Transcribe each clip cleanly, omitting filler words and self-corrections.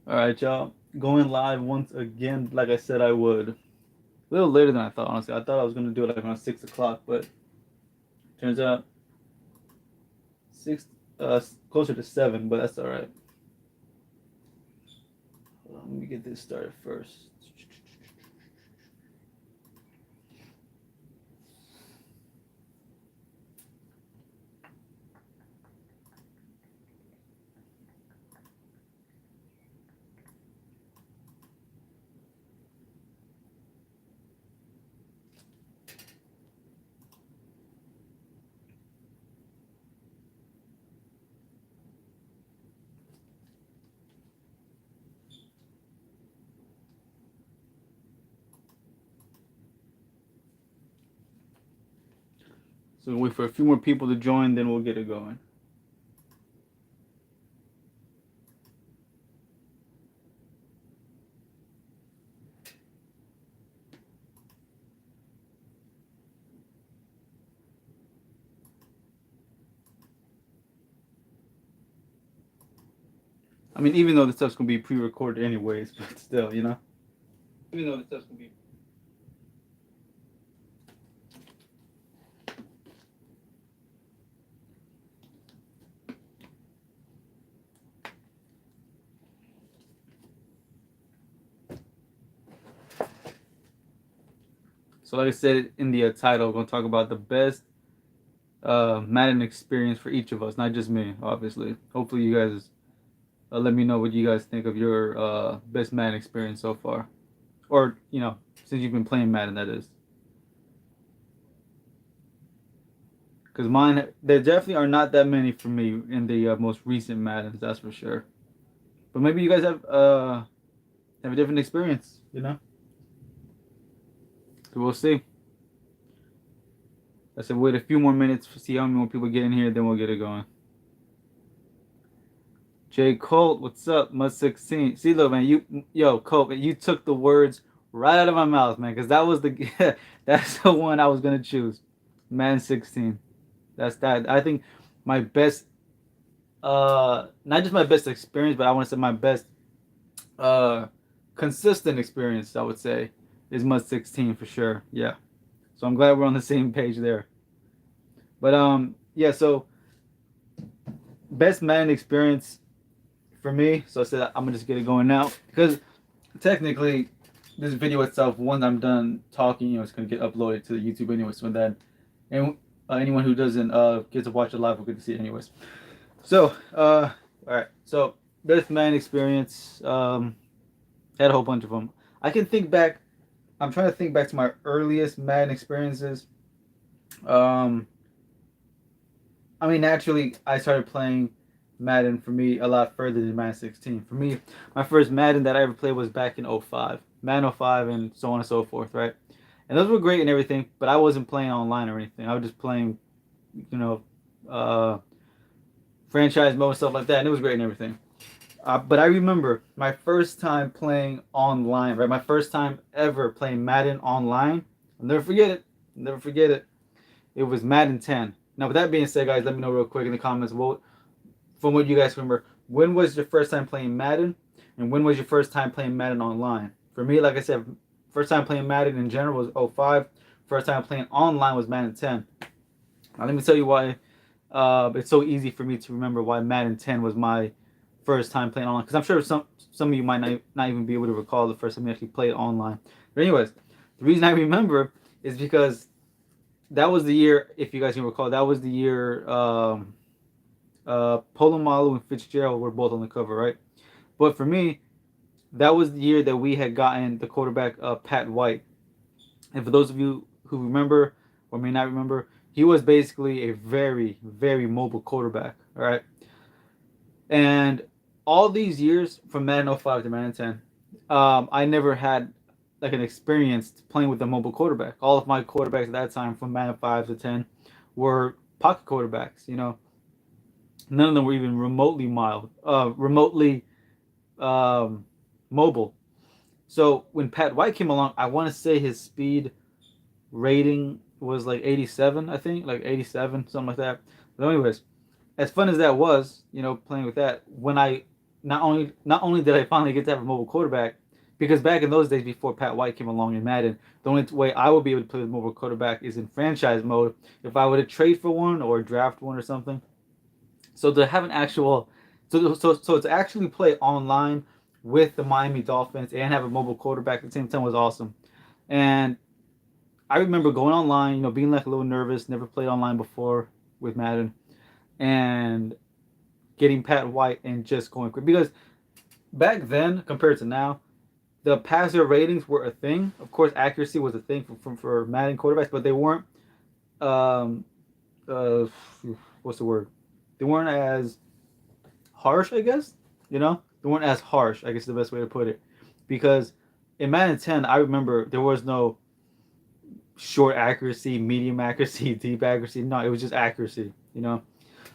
All right, y'all. Going live once again, like I said I would. A little later than I thought, honestly. I thought I was going to do it like around 6 o'clock, but turns out 6, closer to 7, but that's all right. Hold on, let me get this started first. So we'll wait for a few more people to join, then we'll get it going. I mean, even though the stuff's going to be pre-recorded anyways, but still, you know? Even though the stuff's going to be. So like I said in the title, we're going to talk about the best Madden experience for each of us, not just me, obviously. Hopefully you guys let me know what you guys think of your best Madden experience so far. Or, you know, since you've been playing Madden, that is. Because mine, there definitely are not that many for me in the most recent Maddens, that's for sure. But maybe you guys have a different experience, you know? So we'll see. I said wait a few more minutes to see how many more people get in here, then we'll get it going. J. Colt, what's up? Must 16. See, look, man, Colt, you took the words right out of my mouth, man, because that was the that's the one I was gonna choose. Man 16. That's that. I think my best, not just my best experience, but I want to say my best, uh, consistent experience. I would say is Mud 16 for sure. Yeah. So I'm glad we're on the same page there. But yeah. So best Madden experience for me. So I said I'm gonna just get it going now because technically this video itself, once I'm done talking, it's gonna get uploaded to the YouTube anyway. So then, and anyone who doesn't get to watch it live will get to see it anyways. So all right. So best Madden experience. Had a whole bunch of them. I can think back. I'm trying to think back to my earliest Madden experiences. Um, I mean, naturally, I started playing Madden for me a lot further than Madden 16. For me, my first Madden that I ever played was back in '05, Madden '05, and so on and so forth, right? And those were great and everything, but I wasn't playing online or anything. I was just playing, you know, uh, franchise mode and stuff like that, and it was great and everything. But I remember my first time playing online, right? My first time ever playing Madden online. I'll never forget it. I'll never forget it. It was Madden 10. Now, with that being said, guys, let me know real quick in the comments from what you guys remember. When was your first time playing Madden, and when was your first time playing Madden online? For me, like I said, first time playing Madden in general was '05. First time playing online was Madden 10. Now, let me tell you why it's so easy for me to remember why Madden 10 was my first time playing online. Because I'm sure some of you might not even be able to recall the first time you actually played online. But anyways, the reason I remember is because that was the year, if you guys can recall, that was the year Polomalu and Fitzgerald were both on the cover, right? But for me, that was the year that we had gotten the quarterback Pat White. And for those of you who remember or may not remember, he was basically a very, very mobile quarterback, all right? And all these years from Madden '05 to Madden 10, I never had like an experience playing with a mobile quarterback. All of my quarterbacks at that time from Madden 5 to 10 were pocket quarterbacks. None of them were even remotely mobile. So when Pat White came along, I want to say his speed rating was like 87, I think, like 87, something like that. But anyways, as fun as that was, playing with that, when I not only did I finally get to have a mobile quarterback, because back in those days before Pat White came along in Madden, the only way I would be able to play with mobile quarterback is in franchise mode if I were to trade for one or draft one or something. So to have an actual, so to actually play online with the Miami Dolphins and have a mobile quarterback at the same time was awesome. And I remember going online, being like a little nervous, never played online before with Madden, and getting Pat White and just going quick because back then compared to now, the passer ratings were a thing. Of course, accuracy was a thing for Madden quarterbacks, but they weren't. Um, uh, what's the word? They weren't as harsh, I guess. They weren't as harsh. I guess is the best way to put it, because in Madden 10, I remember there was no short accuracy, medium accuracy, deep accuracy. No, it was just accuracy.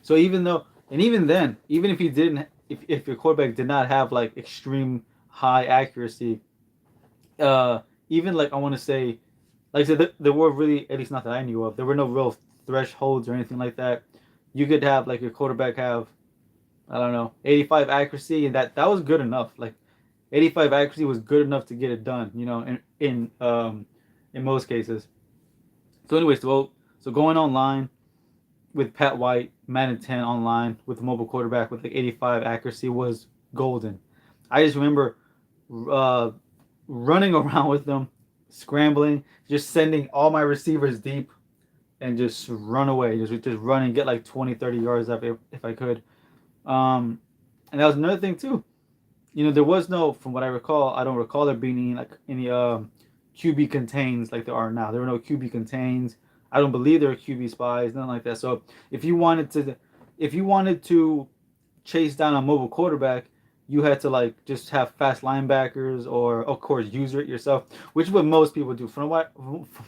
So even then, even if you didn't, if your quarterback did not have like extreme high accuracy, uh, even like I want to say, like I said, there were really, at least not that I knew of, there were no real thresholds or anything like that. You could have like your quarterback have, I don't know, 85 accuracy, and that was good enough. Like 85 accuracy was good enough to get it done. In most cases. So anyways, so going online with Pat White, Madden 10 online with a mobile quarterback with like 85 accuracy was golden. I just remember uh, running around with them, scrambling, just sending all my receivers deep and just run away. Just run and get like 20, 30 yards up if I could. Um, and that was another thing too. There was no, from what I recall, I don't recall there being any QB contains like there are now. There were no QB contains. I don't believe there were QB spies, nothing like that. So if you wanted to chase down a mobile quarterback, you had to like just have fast linebackers or of course user it yourself, which is what most people do. From what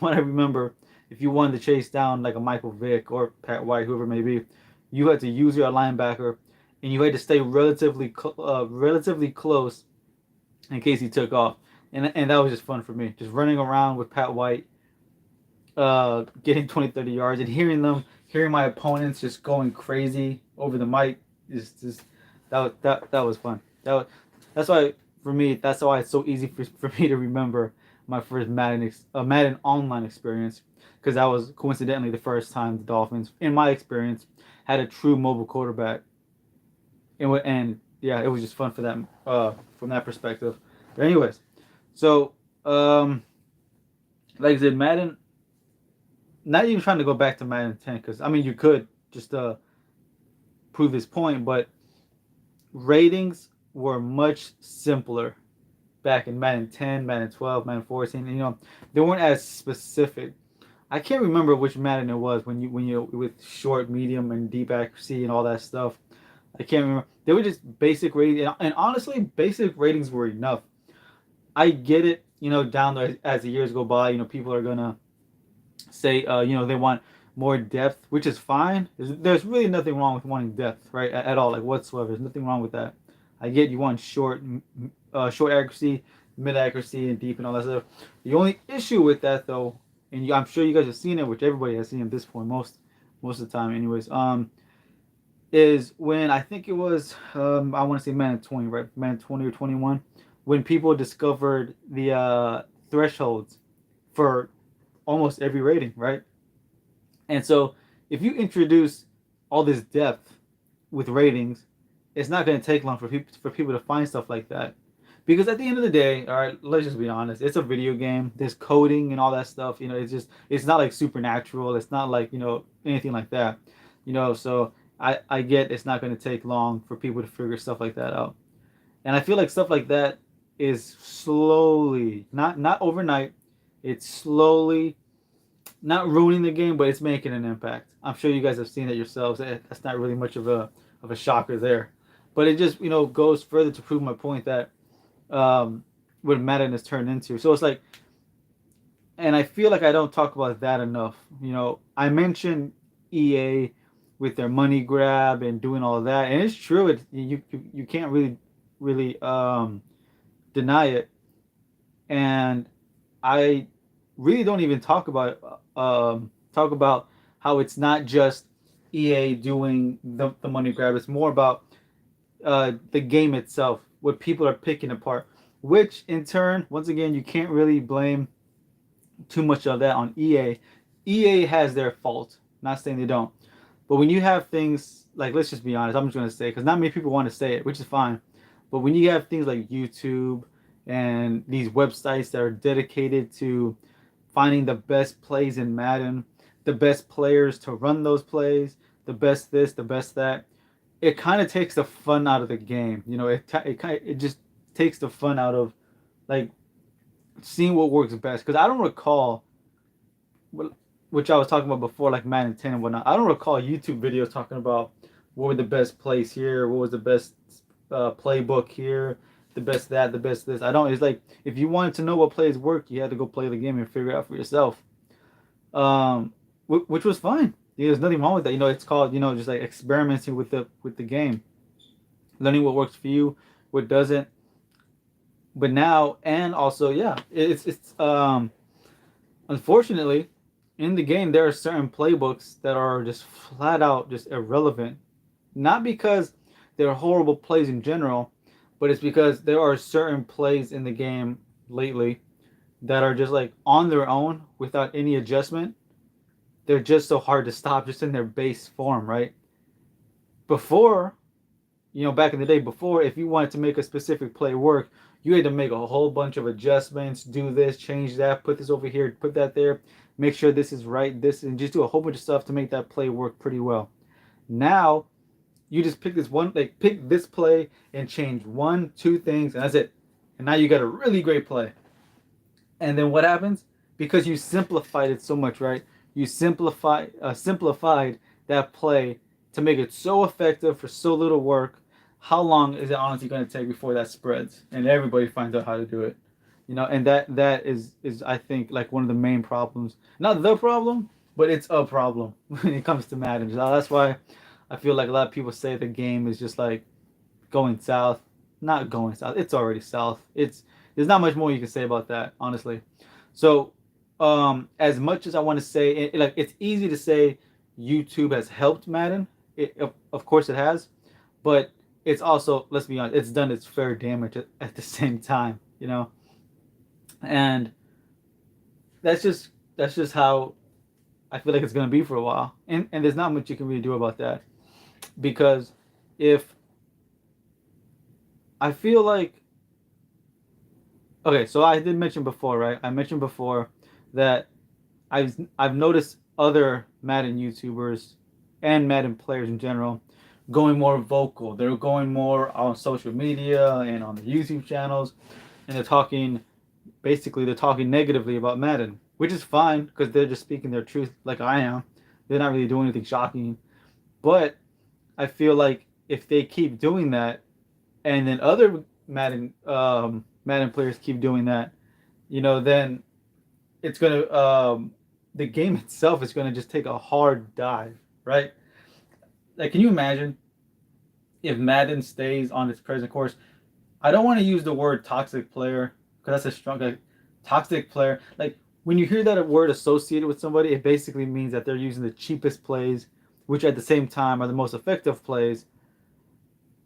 I remember, if you wanted to chase down like a Michael Vick or Pat White, whoever it may be, you had to use your linebacker, and you had to stay relatively close in case he took off. And that was just fun for me, just running around with Pat White, getting 20, 30 yards, and hearing my opponents just going crazy over the mic is just that was fun. That's why for me that's why it's so easy for me to remember my first Madden online experience, because that was coincidentally the first time the Dolphins, in my experience, had a true mobile quarterback. And yeah, it was just fun for them from that perspective. But anyways, so like I said, Madden. Not even trying to go back to Madden 10, because I mean you could just prove this point, but ratings were much simpler back in Madden 10, Madden 12, Madden 14. They weren't as specific. I can't remember which Madden it was when you with short, medium, and deep accuracy and all that stuff. I can't remember. They were just basic ratings, and honestly, basic ratings were enough. I get it. Down there as the years go by, people are gonna say, they want more depth, which is fine. There's really nothing wrong with wanting depth, right? At all, like whatsoever. There's nothing wrong with that. I get you want short accuracy, mid accuracy, and deep and all that stuff. The only issue with that, though, and I'm sure you guys have seen it, which everybody has seen at this point, most of the time, anyways. Is when I think it was, I want to say Madden 20, right? Madden 20 or 21, when people discovered the thresholds for almost every rating, right? And so if you introduce all this depth with ratings, it's not going to take long for people to find stuff like that. Because at the end of the day, all right, let's just be honest. It's a video game. There's coding and all that stuff. It's not like supernatural. It's not like anything like that. So I get it's not going to take long for people to figure stuff like that out. And I feel like stuff like that is slowly, not overnight. It's slowly not ruining the game, but it's making an impact. I'm sure you guys have seen it yourselves. That's not really much of a shocker there, but it just goes further to prove my point that what Madden has turned into. So it's like, and I feel like I don't talk about that enough. I mentioned EA with their money grab and doing all of that, and it's true. You can't really deny it, and I really don't even talk about how it's not just EA doing the money grab. It's more about the game itself, what people are picking apart, which in turn, once again, you can't really blame too much of that on EA. EA has their fault. Not saying they don't, but when you have things like, let's just be honest, I'm just gonna say, because not many people want to say it, which is fine. But when you have things like YouTube and these websites that are dedicated to finding the best plays in Madden, the best players to run those plays, the best this, the best that, it kind of takes the fun out of the game. You know, it just takes the fun out of like seeing what works best. Because I don't recall, which I was talking about before, like Madden 10 and whatnot. I don't recall YouTube videos talking about what were the best plays here, what was the best playbook here, the best that, the best this. I don't. It's like if you wanted to know what plays work, you had to go play the game and figure it out for yourself. Which was fine. There's nothing wrong with that. You know, it's called, just like experimenting with the game, learning what works for you, what doesn't. But now, and also, yeah, it's unfortunately, in the game there are certain playbooks that are just flat out just irrelevant. Not because they're horrible plays in general, but it's because there are certain plays in the game lately that are just like on their own without any adjustment. They're just so hard to stop just in their base form, right? Before, back in the day, before, if you wanted to make a specific play work, you had to make a whole bunch of adjustments, do this, change that, put this over here, put that there, make sure this is right, this, and just do a whole bunch of stuff to make that play work pretty well. Now, you just pick this one, like pick this play and change one, two things, and that's it. And now you got a really great play. And then what happens? Because you simplified it so much, right? You simplified that play to make it so effective for so little work. How long is it honestly going to take before that spreads and everybody finds out how to do it? And that is I think like one of the main problems. Not the problem, but it's a problem when it comes to Madden. That's why I feel like a lot of people say the game is just like going south. Not going south. It's already south. There's not much more you can say about that, honestly. So, as much as I want to say, it's easy to say YouTube has helped Madden. Of course it has, but it's also, let's be honest, it's done its fair damage at the same time, and that's just how I feel like it's gonna be for a while, and there's not much you can really do about that, because if I feel like, okay, so I did mention before, right? I mentioned before that I've noticed other Madden YouTubers and Madden players in general going more vocal. They're going more on social media and on the YouTube channels, and they're talking negatively about Madden, which is fine because they're just speaking their truth, like I am. They're not really doing anything shocking, but I feel like if they keep doing that, and then other Madden players keep doing that, then it's gonna the game itself is gonna just take a hard dive, right? Like, can you imagine if Madden stays on its present course? I don't want to use the word toxic player because that's a strong, like, toxic player. Like, when you hear that word associated with somebody, it basically means that they're using the cheapest plays, which at the same time are the most effective plays.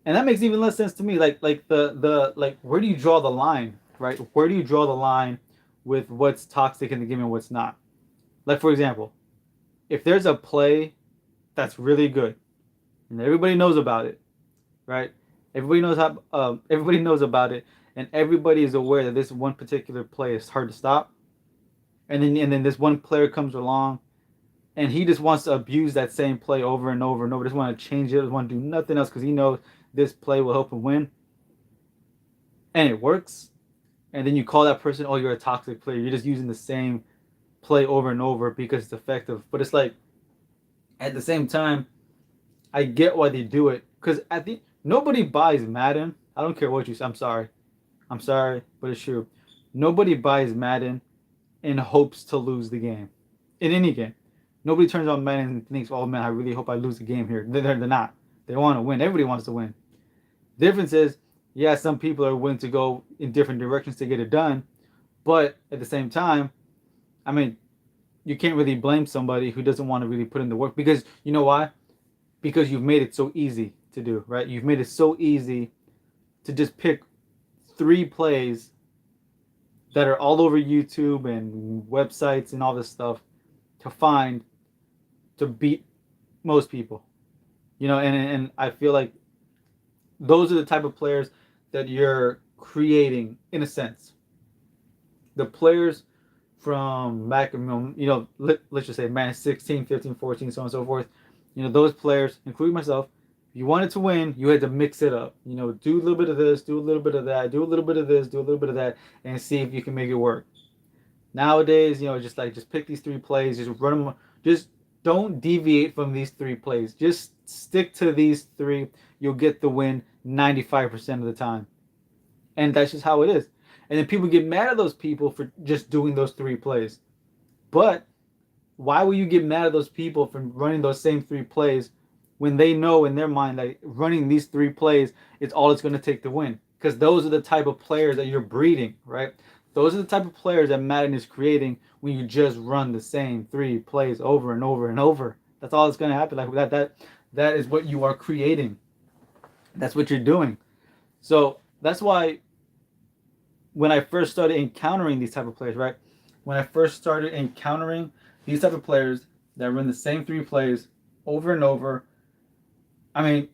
And that makes even less sense to me. Like where do you draw the line, right? Where do you draw the line with what's toxic in the game and what's not? Like, for example, if there's a play that's really good and everybody knows about it, right? Everybody knows about it, and everybody is aware that this one particular play is hard to stop. And then this one player comes along, and he just wants to abuse that same play over and over and over. Just want to change it, doesn't want to do nothing else because he knows this play will help him win, and it works. And then you call that person, "Oh, you're a toxic player. You're just using the same play over and over because it's effective." But it's like, at the same time, I get why they do it, because nobody buys Madden. I don't care what you say. I'm sorry, but it's true. Nobody buys Madden in hopes to lose the game. In any game, nobody turns on Madden and thinks, "Oh man, I really hope I lose the game here." They're not. They want to win. Everybody wants to win. The difference is, yeah, some people are willing to go in different directions to get it done, but at the same time, I mean, you can't really blame somebody who doesn't want to really put in the work, because you know why? Because you've made it so easy. to do, right? You've made it so easy to just pick three plays that are all over YouTube and websites and all this stuff to find to beat most people. And I feel like those are the type of players that you're creating in a sense. The players from back, let's just say man 16, 15, 14, so on and so forth. Those players, including myself, if you wanted to win, you had to mix it up. Do a little bit of this, do a little bit of that, do a little bit of this, do a little bit of that, and see if you can make it work. Nowadays, just pick these three plays, just run them, just don't deviate from these three plays. Just stick to these three. You'll get the win 95% of the time. And that's just how it is. And then people get mad at those people for just doing those three plays. But why will you get mad at those people for running those same three plays when they know in their mind that running these three plays is all it's going to take to win? Because those are the type of players that you're breeding, right? Those are the type of players that Madden is creating when you just run the same three plays over and over and over. That's all that's going to happen. Like that is what you are creating. That's what you're doing. So that's why when I first started encountering these type of players, right? When I first started encountering these type of players that run the same three plays over and over, I mean,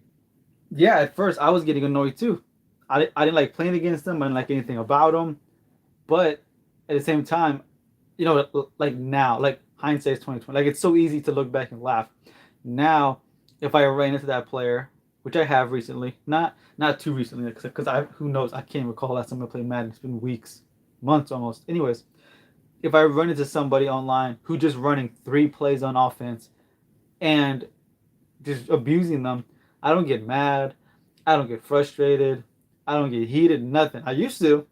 yeah, at first I was getting annoyed too. I didn't like playing against them. I didn't like anything about them. But at the same time, like now, like hindsight's 2020. Like it's so easy to look back and laugh. Now, if I ran into that player, which I have recently, not too recently, because who knows, I can't recall last time I played Madden. It's been weeks, months almost. Anyways, if I run into somebody online who just running three plays on offense and just abusing them, I don't get mad, I don't get frustrated, I don't get heated, nothing. I used to,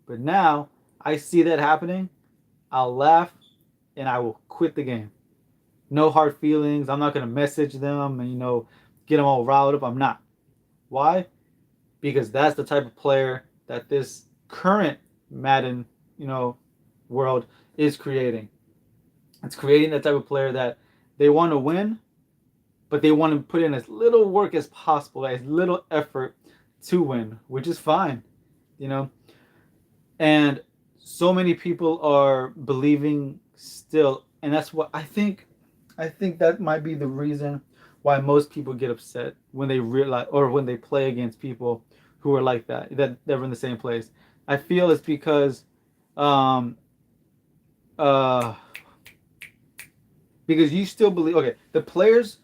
but now I see that happening, I'll laugh and I will quit the game. No hard feelings. I'm not gonna message them and get them all riled up. I'm not. Why? Because that's the type of player that this current Madden, world is creating. It's creating that type of player that they want to win, but they want to put in as little work as possible, as little effort to win, which is fine, you know. And so many people are believing still, and that's what I think. I think that might be the reason why most people get upset when they realize or when they play against people who are like that are in the same place. I feel it's because um uh because you still believe, okay, the players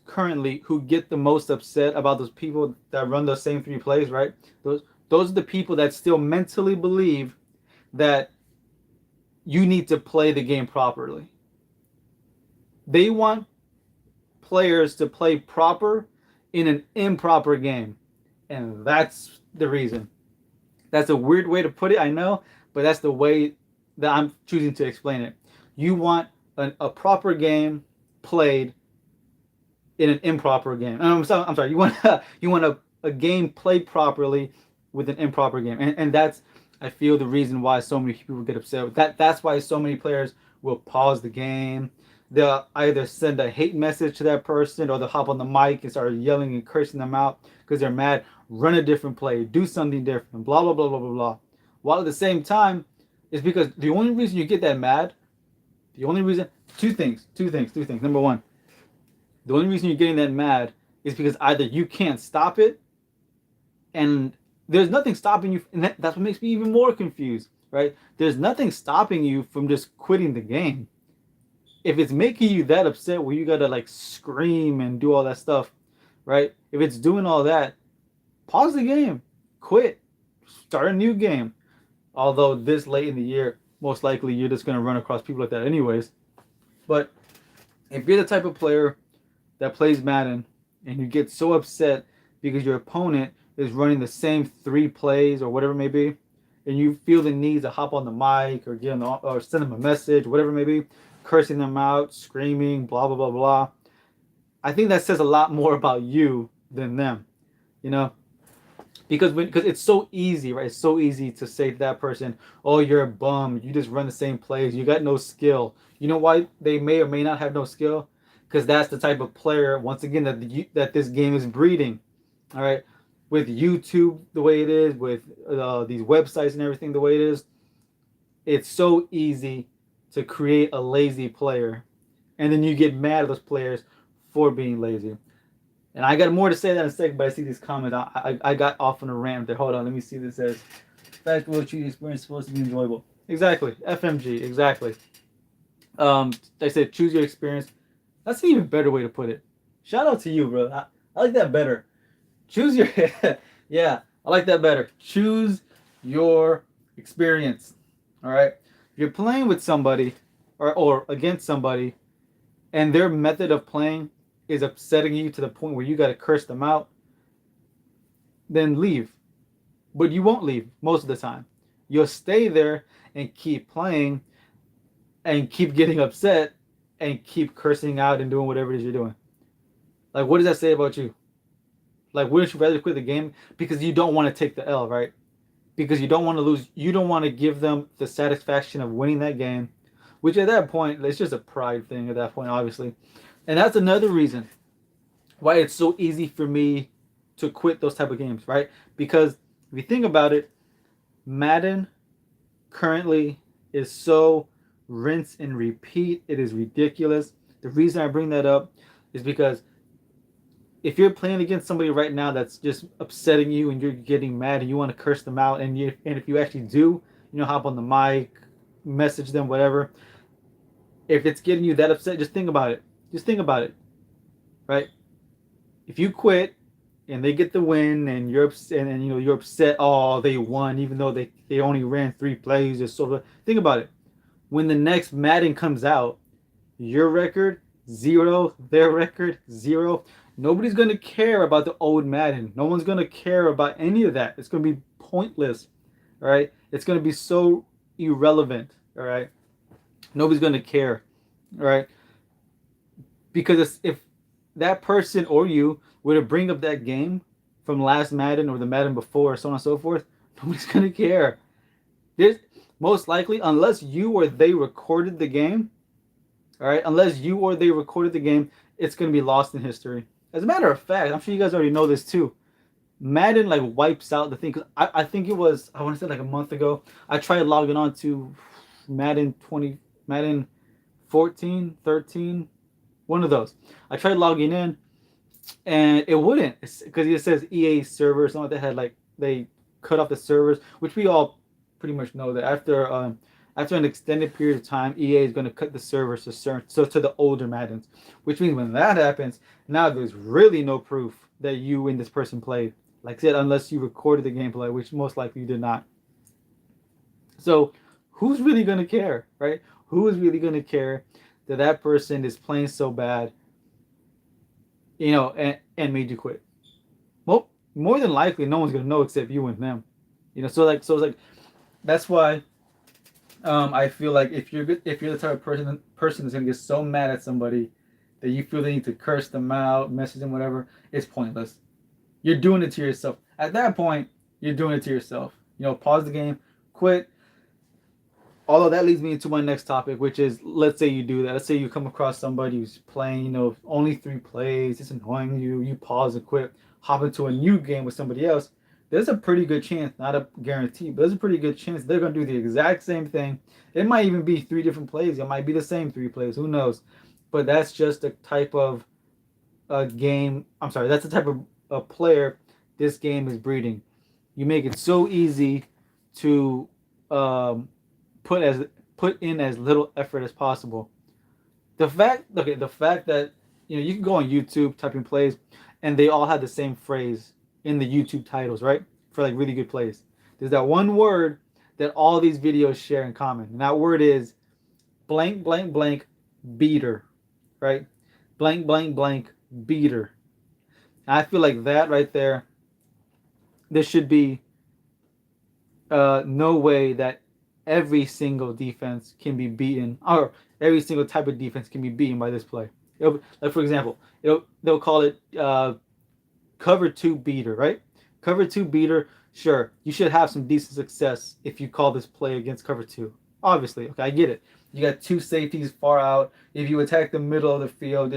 currently who get the most upset about those people that run those same three plays, right? Those are the people that still mentally believe that you need to play the game properly. They want players to play proper in an improper game. And that's the reason. That's a weird way to put it, I know, but that's the way that I'm choosing to explain it. You want a proper game played in an improper game. I'm sorry. You want a game played properly with an improper game, and that's, I feel, the reason why so many people get upset with that. That's why so many players will pause the game. They'll either send a hate message to that person, or they'll hop on the mic and start yelling and cursing them out because they're mad. Run a different play, do something different, blah blah blah blah blah blah. While at the same time, it's because the only reason you get that mad, the only reason, two things. Number one, the only reason you're getting that mad is because either you can't stop it, and there's nothing stopping you, and that's what makes me even more confused, right? There's nothing stopping you from just quitting the game. If it's making you that upset where you gotta like scream and do all that stuff, right? If it's doing all that, pause the game, quit, start a new game. Although this late in the year, most likely you're just gonna run across people like that anyways. But if you're the type of player that plays Madden and you get so upset because your opponent is running the same three plays or whatever it may be, and you feel the need to hop on the mic or or send them a message, whatever it may be, cursing them out, screaming, blah blah blah blah. I think that says a lot more about you than them, you know, because it's so easy, right? It's so easy to say to that person, "Oh, you're a bum. You just run the same plays. You got no skill." You know why they may or may not have no skill? because that's the type of player, once again, that this game is breeding. All right, with YouTube the way it is, with these websites and everything the way it is, it's so easy to create a lazy player, and then you get mad at those players for being lazy. And I got more to say that in a second, but I see these comments. I got off on a rant there. Hold on, let me see this as. Fact will choose experience supposed to be enjoyable. Exactly. FMG. Exactly. They said choose your experience. That's an even better way to put it. Shout out to you, bro. I like that better. Choose your. Yeah, I like that better. Choose your experience. All right. If you're playing with somebody, or against somebody, and their method of playing is upsetting you to the point where you got to curse them out, then leave. But you won't leave most of the time. You'll stay there and keep playing and keep getting upset and keep cursing out and doing whatever it is you're doing. Like, what does that say about you? Like, wouldn't you rather quit the game because you don't want to take the L, right? Because you don't want to lose. You don't want to give them the satisfaction of winning that game, which at that point, it's just a pride thing at that point, obviously. And that's another reason why it's so easy for me to quit those type of games, right? Because if you think about it, Madden currently is so rinse and repeat. It is ridiculous. The reason I bring that up is because if you're playing against somebody right now that's just upsetting you and you're getting mad and you want to curse them out, and if you actually do, hop on the mic, message them, whatever. If it's getting you that upset, just think about it. Just think about it, right? If you quit and they get the win and you're upset, and you're upset, oh, they won even though they only ran 3 plays, just sort of think about it. When the next Madden comes out, your record 0, their record 0. Nobody's going to care about the old Madden. No one's going to care about any of that. It's going to be pointless. All right? It's going to be so irrelevant. All right? Nobody's going to care. All right? Because if that person or you were to bring up that game from last Madden or the Madden before, so on and so forth, nobody's going to care. There's most likely, unless you or they recorded the game, all right, unless you or they recorded the game, it's going to be lost in history. As a matter of fact, I'm sure you guys already know this too. Madden like wipes out the thing. Cause I think it was, I want to say like a month ago, I tried logging on to Madden 14, 13, one of those. I tried logging in and it wouldn't, because it says EA server, something like that, had like, they cut off the servers, which we all pretty much know that after an extended period of time, EA is going to cut the servers to the older Maddens, which means when that happens, now there's really no proof that you and this person played. Like I said, unless you recorded the gameplay, which most likely you did not. So who's really going to care, right? Who is really going to care that person is playing so bad, and made you quit? Well, more than likely, no one's going to know except you and them. So it's like that's why I feel like if you're the type of person that's gonna get so mad at somebody that you feel they need to curse them out, message them, whatever, it's pointless. You're doing it to yourself. At that point, you're doing it to yourself. Pause the game, quit. Although that leads me into my next topic, which is, let's say you do that. Let's say you come across somebody who's playing, only 3 plays, it's annoying you. You pause and quit, hop into a new game with somebody else. There's a pretty good chance, not a guarantee, but there's a pretty good chance they're going to do the exact same thing. It might even be 3 different plays. It might be the same 3 plays. Who knows? But that's just the type of game. I'm sorry. That's the type of player this game is breeding. You make it so easy to put in as little effort as possible. The fact that you can go on YouTube, type in plays, and they all have the same phrase in the YouTube titles, right? For like really good plays. There's that one word that all these videos share in common. And that word is blank, blank, blank, beater, right? Blank, blank, blank, beater. And I feel like that right there, there should be no way that every single defense can be beaten, or every single type of defense can be beaten by this play. Like, for example, they'll call it cover 2 beater, right? Cover 2 beater, sure, you should have some decent success if you call this play against cover 2. Obviously, okay, I get it. You got two safeties far out. If you attack the middle of the field,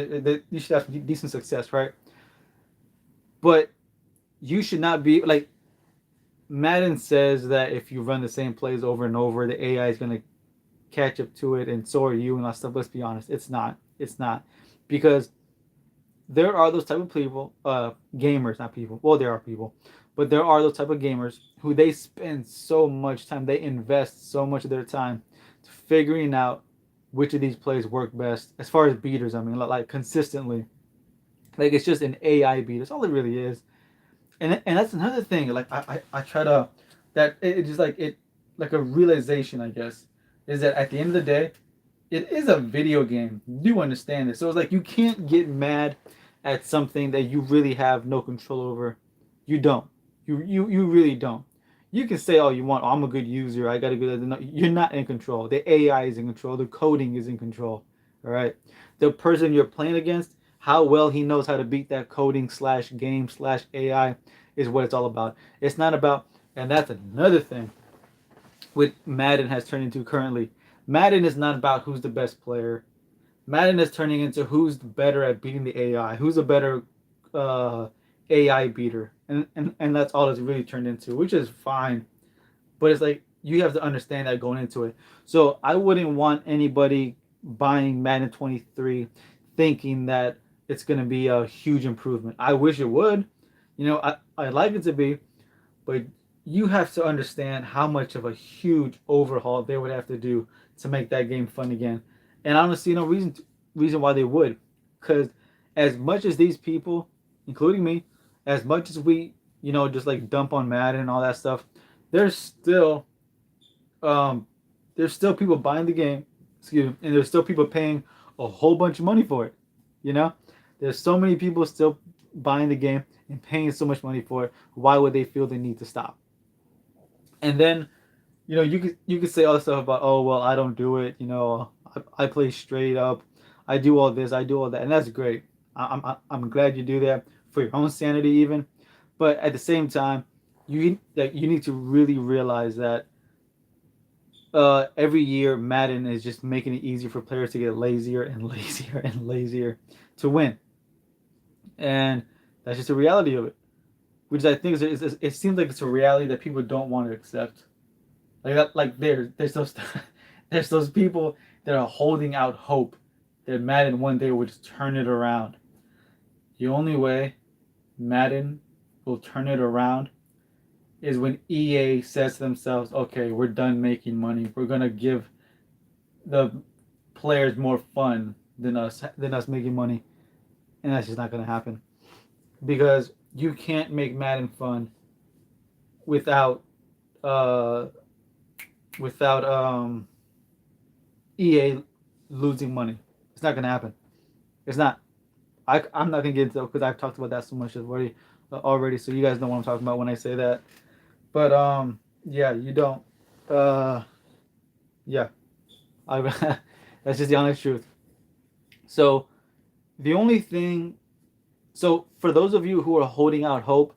you should have decent success, right? But you should not be like Madden says that if you run the same plays over and over, the AI is going to catch up to it, and so are you and that stuff. Let's be honest, it's not. It's not, because there are those type of people, gamers, not people. Well, there are people, but there are those type of gamers who they spend so much time, they invest so much of their time to figuring out which of these plays work best as far as beaters. I mean, like consistently, like it's just an AI beat. That's all it really is. And that's another thing. Like I try to that it just like it like a realization, I guess, is that at the end of the day, it is a video game. You understand this. So it's like you can't get mad at something that you really have no control over. You don't. You really don't. You can say all you want. Oh, I'm a good user. I got a good. No, you're not in control. The AI is in control. The coding is in control. All right. The person you're playing against, how well he knows how to beat that coding slash game slash AI, is what it's all about. It's not about. And that's another thing what Madden has turned into currently. Madden is not about who's the best player. Madden is turning into who's better at beating the AI, who's a better uh, AI beater, and that's all it's really turned into, which is fine. But it's like you have to understand that going into it. So I wouldn't want anybody buying Madden 23 thinking that it's going to be a huge improvement. I wish it would. I'd like it to be, but you have to understand how much of a huge overhaul they would have to do to make that game fun again. And I don't see no reason why they would, because as much as these people, including me, as much as we just like dump on Madden and all that stuff, there's still um there's still people buying the game, excuse me, and there's still people paying a whole bunch of money for it. You know, there's so many people still buying the game and paying so much money for it. Why would they feel the need to stop? And then you could say all the stuff about, oh well, I don't do it. I play straight up. I do all this. I do all that, and that's great. I'm glad you do that for your own sanity, even. But at the same time, you need to really realize that every year Madden is just making it easier for players to get lazier and lazier and lazier to win, and that's just the reality of it. Which I think it seems like it's a reality that people don't want to accept. Like that, like there's those there's those people that are holding out hope that Madden one day will just turn it around. The only way Madden will turn it around is when EA says to themselves, "Okay, we're done making money. We're gonna give the players more fun than us making money," and that's just not gonna happen, because you can't make Madden fun without uh without EA losing money. It's not gonna happen. It's not. I'm not gonna get into it because I've talked about that so much already. So you guys know what I'm talking about when I say that. But yeah, you don't. Uh, yeah, I. That's just the honest truth. So the only thing. So for those of you who are holding out hope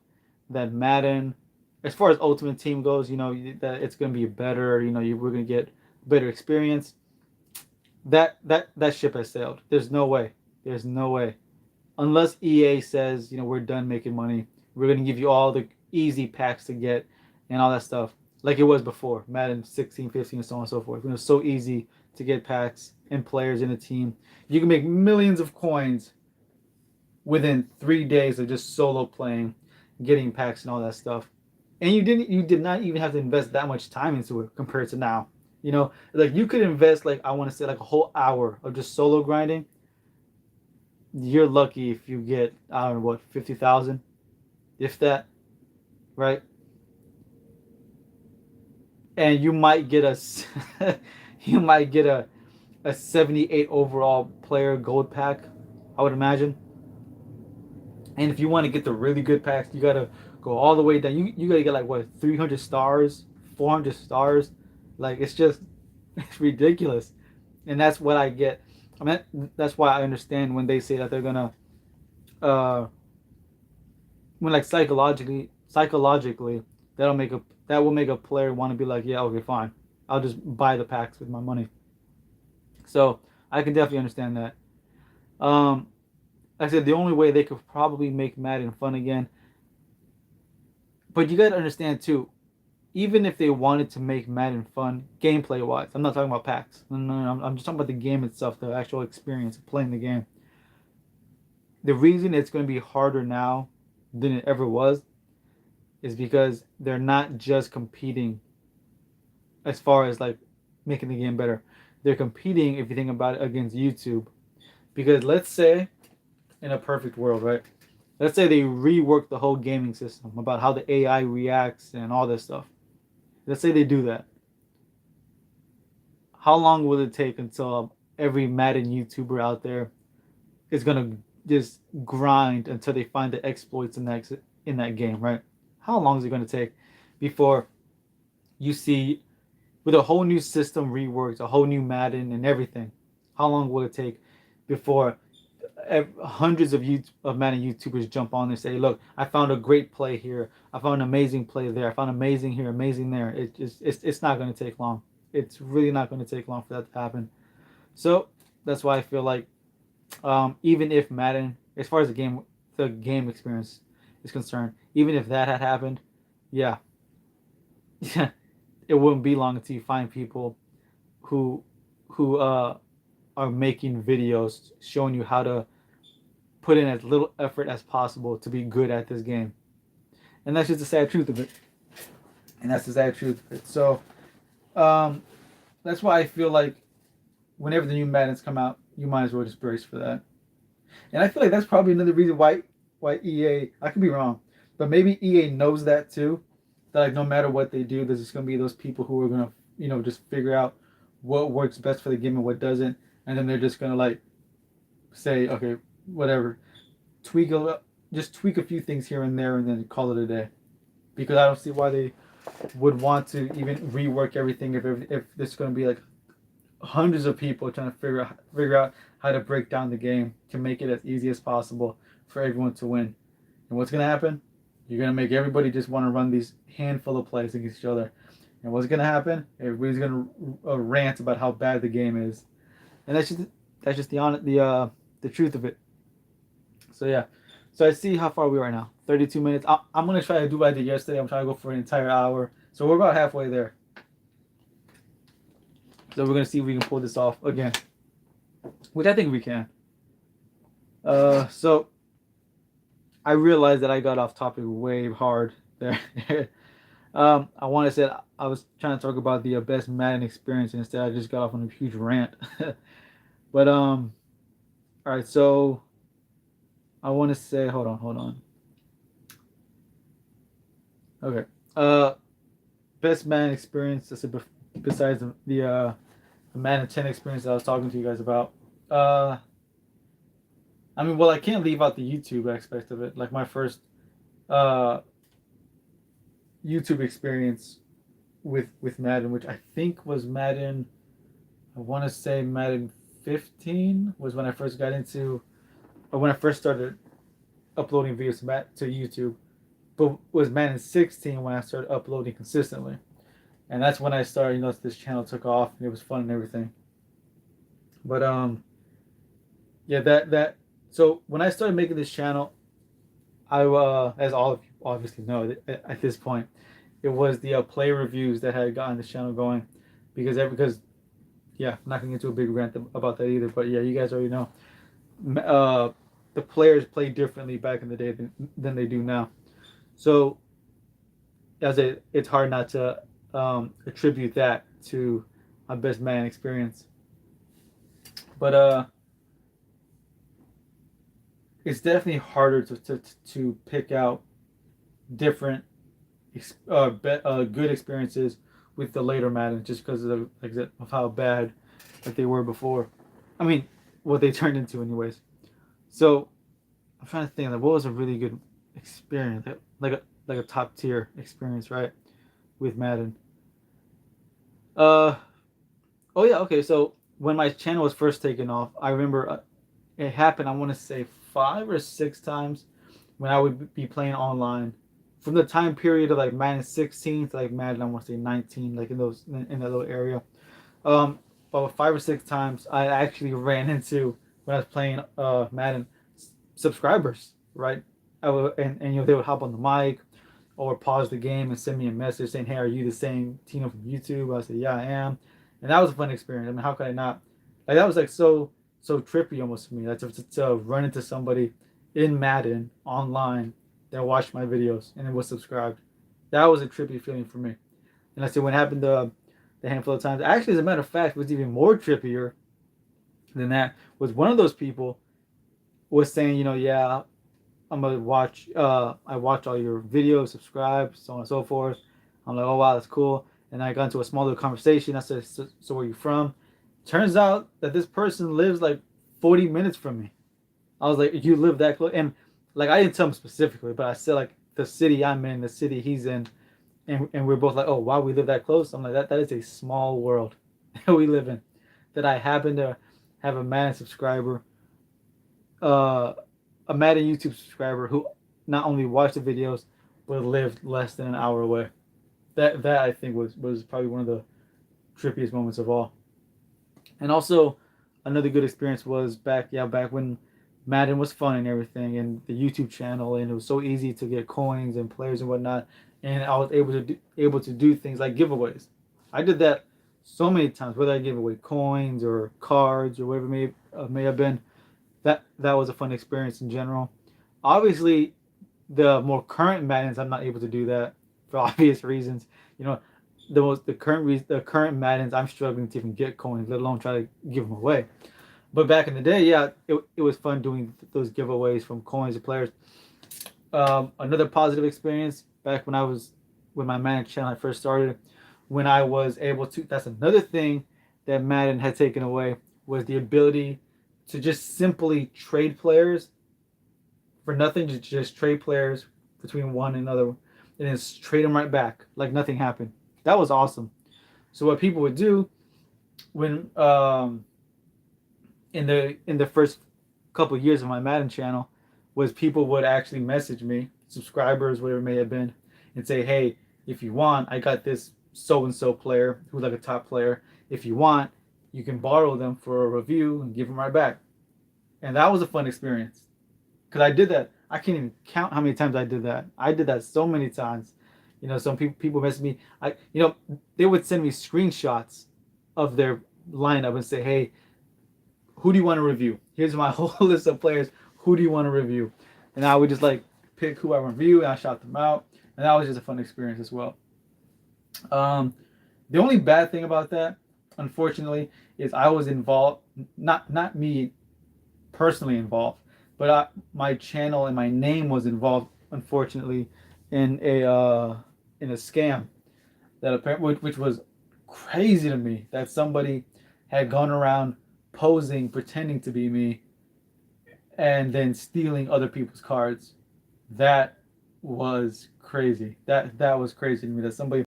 that Madden, as far as Ultimate Team goes, that it's gonna be better. We're gonna get better experience. That ship has sailed. There's no way. There's no way. Unless EA says, we're done making money. We're gonna give you all the easy packs to get and all that stuff, like it was before Madden 16, 15, and so on and so forth. It was so easy to get packs and players in a team. You can make millions of coins within 3 days of just solo playing, getting packs and all that stuff. And you did not even have to invest that much time into it compared to now. Like you could invest, like I want to say, like a whole hour of just solo grinding. You're lucky if you get, I don't know, what, 50,000, if that, right? And you might get you might get a 78 overall player gold pack, I would imagine. And if you want to get the really good packs, you gotta go all the way down. You gotta get like what, 300 stars, 400 stars. Like it's just it's ridiculous. And that's what I get. I mean, that's why I understand when they say that they're gonna uh when like psychologically that will make a player want to be like, yeah, okay, fine. I'll just buy the packs with my money. So I can definitely understand that. Um, like I said, the only way they could probably make Madden fun again, but you gotta understand too, even if they wanted to make Madden fun, gameplay wise, I'm not talking about packs. No, no, no, I'm just talking about the game itself, the actual experience of playing the game. The reason it's going to be harder now than it ever was is because they're not just competing as far as like making the game better. They're competing, if you think about it, against YouTube. Because let's say, in a perfect world, right? Let's say they rework the whole gaming system about how the AI reacts and all this stuff. Let's say they do that. How long will it take until every Madden YouTuber out there is gonna just grind until they find the exploits in that game, right? How long is it gonna take before you see with a whole new system reworked, a whole new Madden and everything? How long will it take before hundreds of Madden YouTubers jump on and say, "Look, I found a great play here. I found an amazing play there. I found amazing here, amazing there." It's not going to take long. It's really not going to take long for that to happen. So that's why I feel like even if Madden, as far as the game experience is concerned, even if that had happened, yeah, yeah, it wouldn't be long until you find people who who are making videos showing you how to put in as little effort as possible to be good at this game. And that's just the sad truth of it. And that's the sad truth of it. So um, that's why I feel like whenever the new Maddens come out, you might as well just brace for that. And I feel like that's probably another reason why EA, I could be wrong, but maybe EA knows that too. That like no matter what they do, there's just gonna be those people who are gonna just figure out what works best for the game and what doesn't, and then they're just gonna like say okay, whatever, tweak a just tweak a few things here and there, and then call it a day. Because I don't see why they would want to even rework everything if there's gonna be like hundreds of people trying to figure out how to break down the game to make it as easy as possible for everyone to win. And what's gonna happen? You're gonna make everybody just want to run these handful of plays against each other. And what's gonna happen? Everybody's gonna rant about how bad the game is, and that's just the truth of it. So yeah, so I see how far we are now. 32 minutes. I'm gonna try to do what I did yesterday. I'm trying to go for an entire hour. So we're about halfway there. So we're gonna see if we can pull this off again, which I think we can. So I realized that I got off topic way hard there. I want to say I was trying to talk about the best Madden experience, and instead I just got off on a huge rant. But all right. So I want to say, hold on. Okay. Best Madden experience. Besides the Madden 10 experience that I was talking to you guys about. I mean, well, I can't leave out the YouTube aspect of it. Like my first uh, YouTube experience with Madden, which I think was Madden. I want to say Madden 15 was when I first got into, or when I first started uploading videos to YouTube. But was Madden 16 when I started uploading consistently, and that's when I started. This channel took off and it was fun and everything. But yeah, that. So when I started making this channel, I as all of you obviously know, at this point, it was the play reviews that had gotten this channel going, because yeah, I'm not gonna get into a big rant about that either. But yeah, you guys already know. The players played differently back in the day than they do now. So it's hard not to attribute that to my best man experience. But it's definitely harder to pick out different good experiences with the later Madden just because of how bad that they were before. I mean, what they turned into, anyways. So I'm trying to think like what was a really good experience, like a top tier experience, right, with Madden. Uh oh yeah, okay. So when my channel was first taken off, I remember it happened. I want to say 5 or 6 times when I would be playing online from the time period of like Madden 16 to like Madden, I want to say 19, like in that little area. About 5 or 6 times I actually ran into when I was playing Madden subscribers, right? And they would hop on the mic or pause the game and send me a message saying, "Hey, are you the same Tino from YouTube?" I said, "Yeah, I am," and that was a fun experience. I mean, how could I not? Like that was like so trippy almost for me. Like to run into somebody in Madden online that watched my videos and then was subscribed. That was a trippy feeling for me. And I said when it happened the handful of times. Actually, as a matter of fact, what's even more trippier than that was one of those people was saying, yeah, I'm gonna watch. I watch all your videos, subscribe, so on and so forth. I'm like, oh wow, that's cool. And I got into a small little conversation. I said, so where are you from? Turns out that this person lives like 40 minutes from me. I was like, you live that close, and like I didn't tell him specifically, but I said like the city I'm in, the city he's in, and we're both like, oh wow, we live that close. I'm like that is a small world that we live in. That I happen to have a Madden subscriber, uh, a Madden YouTube subscriber who not only watched the videos but lived less than an hour away. That I think was probably one of the trippiest moments of all. And also another good experience was back when Madden was fun and everything, and the YouTube channel, and it was so easy to get coins and players and whatnot, and I was able to do things like giveaways. I did that so many times, whether I gave away coins or cards or whatever may have been. That was a fun experience in general. Obviously, the more current Maddens, I'm not able to do that for obvious reasons. You know, the current Maddens, I'm struggling to even get coins, let alone try to give them away. But back in the day, yeah, it was fun doing those giveaways from coins to players. Another positive experience back when my Madden channel had first started, when I was able to. That's another thing that Madden had taken away was the ability to just simply trade players for nothing. Just trade players between one and another, and then trade them right back like nothing happened. That was awesome. So what people would do when in the first couple of years of my Madden channel was people would actually message me, subscribers, whatever it may have been, and say, "Hey, if you want, I got this so and so player who's like a top player. If you want, you can borrow them for a review and give them right back." And that was a fun experience because I did that. I can't even count how many times I did that. I did that so many times. Some people message me. They would send me screenshots of their lineup and say, "Hey, who do you want to review? Here's my whole list of players. Who do you want to review?" And I would just like pick who I review and I shout them out. And that was just a fun experience as well. The only bad thing about that, unfortunately, is I was involved. Not me personally involved, but my channel and my name was involved, unfortunately, in a scam that apparently which was crazy to me that somebody had gone around posing, pretending to be me, and then stealing other people's cards. That was crazy. That was crazy to me that somebody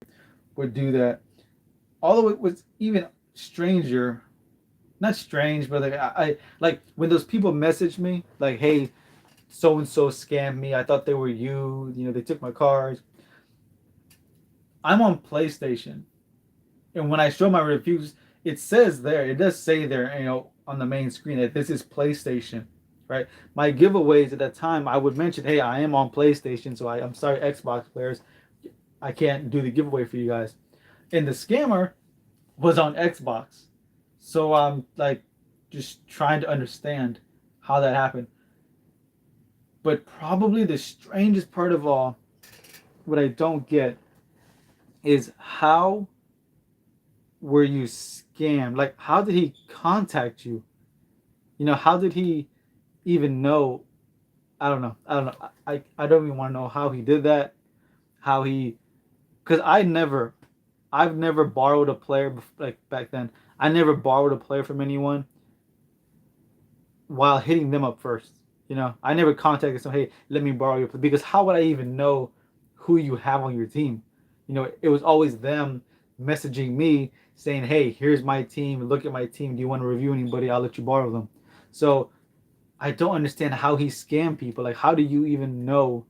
would do that. Although it was even stranger, not strange, but like I like when those people messaged me like, "Hey, so and so scammed me. I thought they were you. They took my cards." I'm on PlayStation, and when I show my reviews, it says there, it does say there, on the main screen that this is PlayStation, right? My giveaways at that time, I would mention, "Hey, I am on PlayStation, so I'm sorry, Xbox players, I can't do the giveaway for you guys." And the scammer was on Xbox, so I'm like, just trying to understand how that happened. But probably the strangest part of all, what I don't get, is how were you scammed? Like, how did he contact you? How did he even know? I don't know. I don't even want to know how he did that. How he, because I've never borrowed a player like back then. I never borrowed a player from anyone while hitting them up first. I never contacted someone, "Hey, let me borrow your player," because how would I even know who you have on your team? It was always them messaging me saying, "Hey, here's my team. Look at my team. Do you want to review anybody? I'll let you borrow them." So I don't understand how he scammed people. Like, how do you even know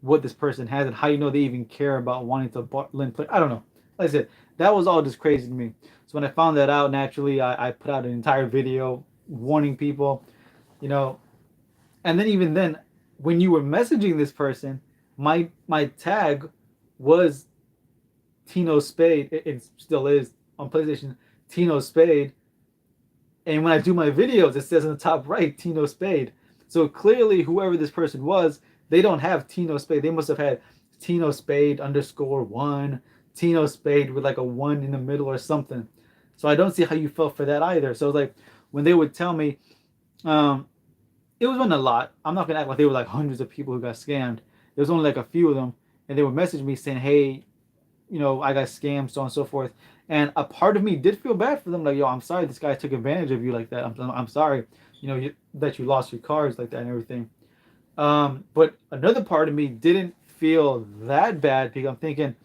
what this person has and how you know they even care about wanting to lend play. I don't know. Like I said, that was all just crazy to me. So when I found that out, naturally, I put out an entire video warning people, you know. And then even then, when you were messaging this person, my tag was Tino Spade. It still is on PlayStation, Tino Spade. And when I do my videos, it says in the top right, Tino Spade. So clearly, whoever this person was, they don't have Tino Spade. They must have had Tino Spade underscore one, Tino Spade with like a one in the middle or something. So I don't see how you felt for that either. So like when they would tell me, um, it wasn't a lot. I'm not gonna act like they were like hundreds of people who got scammed. There was only like a few of them, and they would message me saying, "Hey, I got scammed, so on and so forth." And a part of me did feel bad for them, like, yo, I'm sorry this guy took advantage of you like that. I'm sorry, that you lost your cards like that and everything. But another part of me didn't feel that bad because I'm thinking,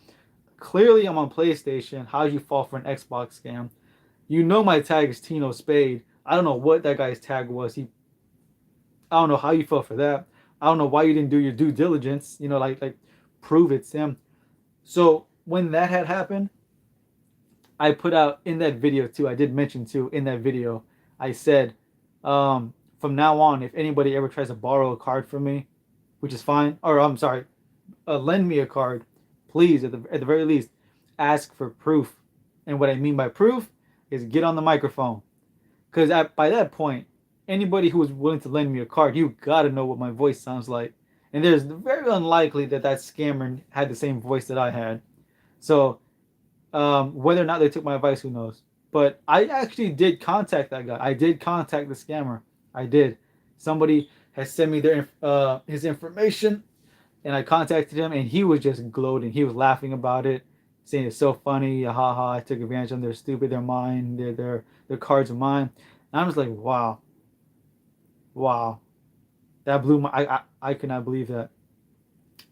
clearly I'm on PlayStation. How did you fall for an Xbox scam? My tag is Tino Spade. I don't know what that guy's tag was. I don't know how you felt for that. I don't know why you didn't do your due diligence. Like prove it's him. So when that had happened, I put out in that video too. I did mention too in that video. I said, from now on, if anybody ever tries to borrow a card from me, which is fine, or I'm sorry, lend me a card, please at the very least, ask for proof. And what I mean by proof is get on the microphone, because by that point, anybody who is willing to lend me a card, you gotta know what my voice sounds like. And there's very unlikely that scammer had the same voice that I had. So whether or not they took my advice, who knows? But I actually did contact that guy. I did contact the scammer. I did. Somebody has sent me his information, and I contacted him, and he was just gloating. He was laughing about it, saying it's so funny. Ha ha! I took advantage of them. They're stupid. They're mine. Their cards are mine. And I'm just like, wow, wow. That blew my. I could not believe that.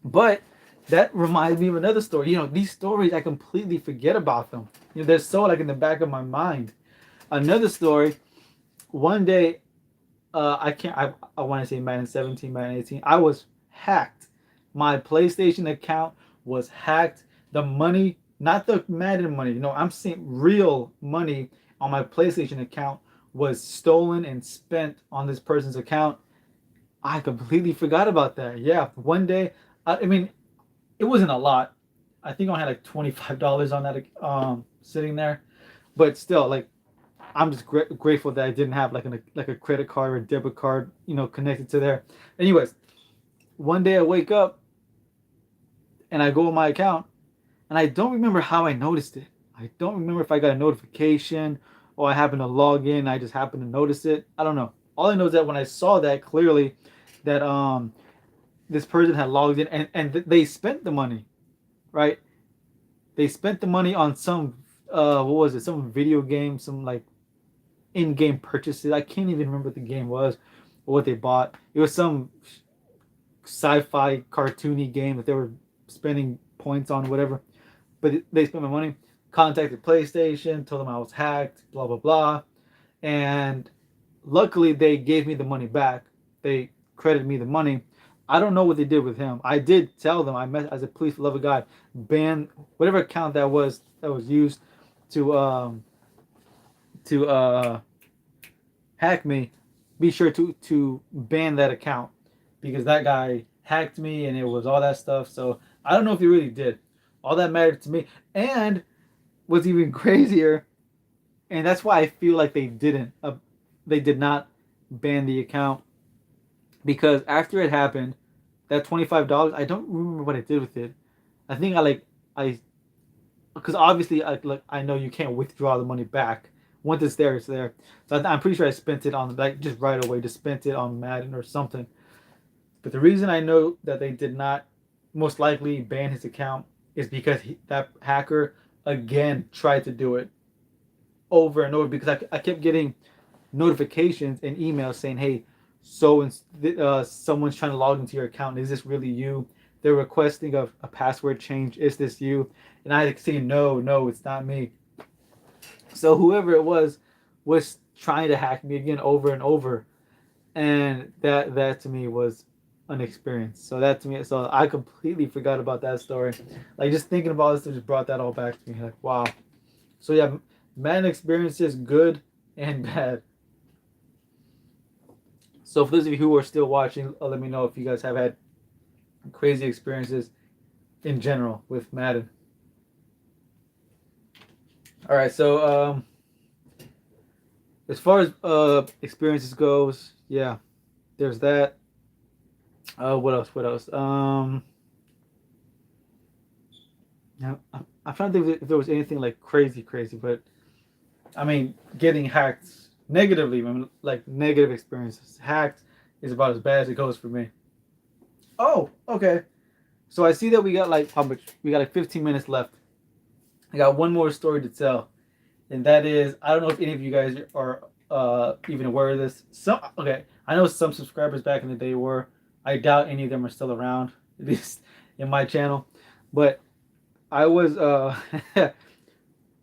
But that reminds me of another story. These stories I completely forget about them. They're so like in the back of my mind. Another story. One day, I can't. I want to say Madden 17, Madden 18. I was hacked. My PlayStation account was hacked. The money, not the Madden money. I'm seeing real money on my PlayStation account was stolen and spent on this person's account. I completely forgot about that. Yeah, one day. I mean, it wasn't a lot. I think I had like $25 on that sitting there, but still, like, I'm just grateful that I didn't have like a credit card or a debit card, connected to there. Anyways, one day I wake up and I go on my account, and I don't remember how I noticed it. I don't remember if I got a notification or I happened to log in. I just happened to notice it. I don't know. All I know is that when I saw that clearly, that this person had logged in, and they spent the money, right? They spent the money on some what was it? Some video game, some like in-game purchases. I can't even remember what the game was or what they bought. It was some sci-fi cartoony game that they were spending points on, whatever. But they spent my money. Contacted PlayStation, told them I was hacked, blah blah blah, and luckily they gave me the money back. They credited me the money. I don't know what they did with him. I did tell them, I met as a please for love of God, ban whatever account that was used to hack me. Be sure to ban that account, because that guy hacked me and it was all that stuff. So I don't know if he really did. All that mattered to me, and what's even crazier, and that's why I feel like they did not ban the account, because after it happened, that $25, I don't remember what I did with it. I think I because obviously I know you can't withdraw the money back. Once it's there, it's there. So I'm pretty sure I spent it on, like, just right away, just spent it on Madden or something. But the reason I know that they did not most likely ban his account is because that hacker again tried to do it over and over, because I kept getting notifications and emails saying, hey, someone's trying to log into your account. Is this really you? They're requesting a password change. Is this you? And I had to say, no, it's not me. So whoever it was trying to hack me again over and over. And that to me was an experience. So that to me, so I completely forgot about that story. Like just thinking about this, it just brought that all back to me. Like wow. So yeah, Madden experiences good and bad. So for those of you who are still watching, let me know if you guys have had crazy experiences in general with Madden. All right, so as far as experiences goes, yeah, there's that. What else? What else? Now, I'm trying to think if there was anything like crazy, crazy, but I mean, getting hacked negatively, I mean, like negative experiences. Hacked is about as bad as it goes for me. Oh, okay. So I see that we got like how much? We got like 15 minutes left. I got one more story to tell, and that is I don't know if any of you guys are even aware of this. Some okay, I know some subscribers back in the day were. I doubt any of them are still around, at least in my channel. But I was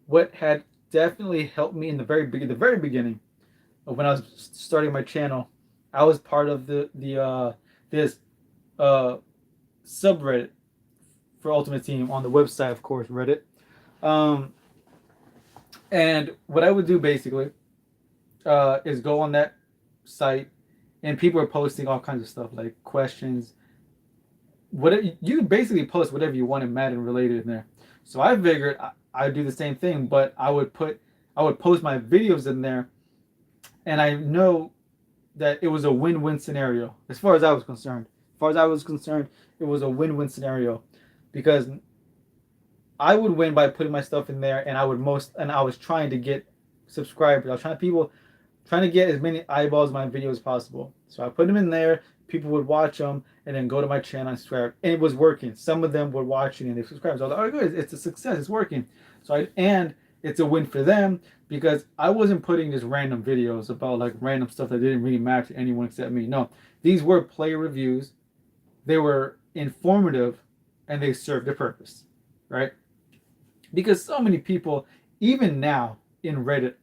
what had definitely helped me in the very beginning of when I was starting my channel. I was part of the this uh subreddit for Ultimate Team on the website, of course, Reddit. Um, and what I would do basically is go on that site, and people are posting all kinds of stuff like questions. Whatever you can basically post whatever you want in Madden related in there. So I figured I'd do the same thing, but I would post my videos in there, and I know that it was a win-win scenario as far as I was concerned. As far as I was concerned, it was a win-win scenario because I would win by putting my stuff in there, and I was trying to get subscribers. I was trying to get as many eyeballs on my video as possible. So I put them in there. People would watch them and then go to my channel and subscribe, and it was working. Some of them were watching and they subscribed. So I was like, "Oh, good! It's a success. It's working." And it's a win for them because I wasn't putting just random videos about like random stuff that didn't really matter to anyone except me. No, these were player reviews. They were informative, and they served a purpose, right? Because so many people, even now in Reddit,